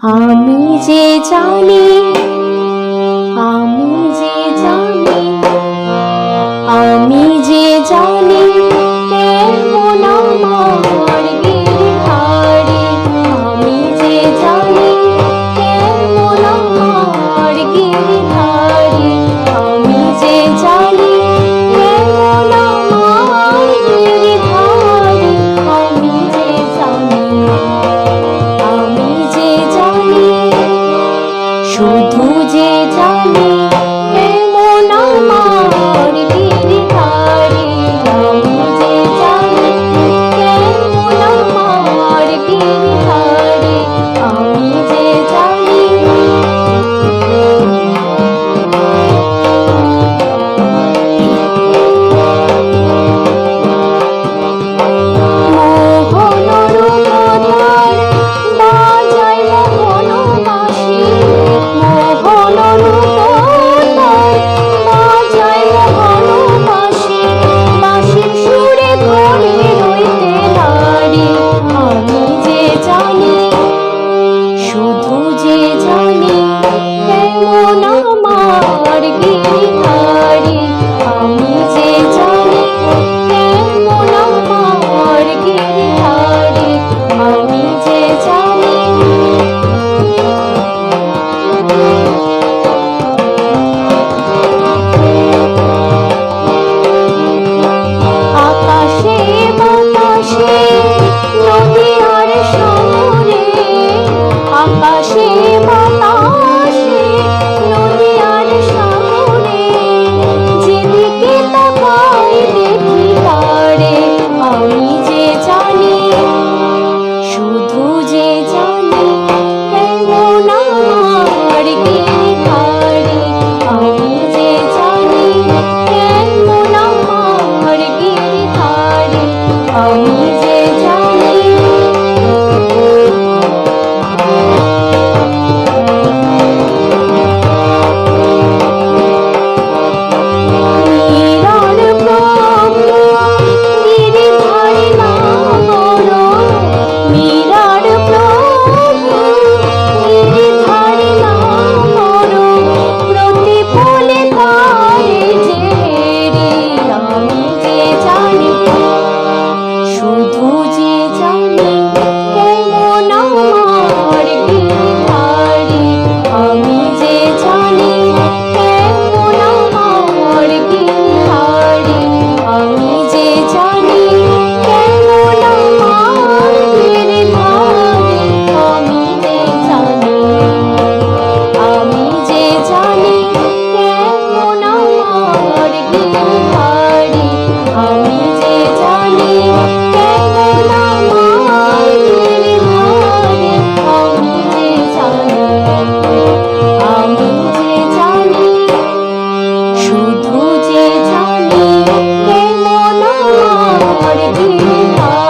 আমি যে জানি, আমি যে জানি, আমি যে জানি কেমন আমার গিরিধারী। আমি যে জানি কেমন আমার গিরিধারী। আমি যে জানি কেমন আমার গিরিধারী। আমি যে জানি, আমি যে জানি, শুধু যে জানি কেমন আমার গিরিধারী। আমি যে জানি কেমন আমার গিরিধারী। আমি যে জানি, মোহন রূপধর বাজায় মোহন বাঁশি। মোহন রূপধর বাজায় মোহন বাঁশি। বাঁশির সুরে ধরে রইতে নারী। আমি যে জানি, শুধু যে জানি কেমন আমার গিরিধারী। আমি যে জানি কেমন আমার গিরিধারী। আমি যে জানি, আকাশে বাতাসে নদী আর সাগরে। আকাশে বাতাসে নদী আর সাগরে। যেদিকে তাকাই দেখি তারে। আমি যে জানি, শুধু যে জানি কেমন আমার গিরিধারী। আমি যে জানি কেমন আমার গিরিধারী। আমি যে জানি, মীরার প্রভু গিরিধারী নাগর। মীরার প্রভু গিরিধারী নাগর। প্রতিফলে তারে যে হেরি। আমি যে জানি, শুধু যে জানি কেমন আমার গিরিধারী। আমি যে জানি কেমন আমার গিরিধারী। আমি যে জানি কেমন আমার গিরিধারী। আমি যে জানি, আমি যে জানি কেমন আমার গিরিধারী। আমি যে জানি কেমন আমার গিরিধারী। আমি যে জানি, আমি যে জানি, শুধু যে জানি কেমন আমার গিরিধারী।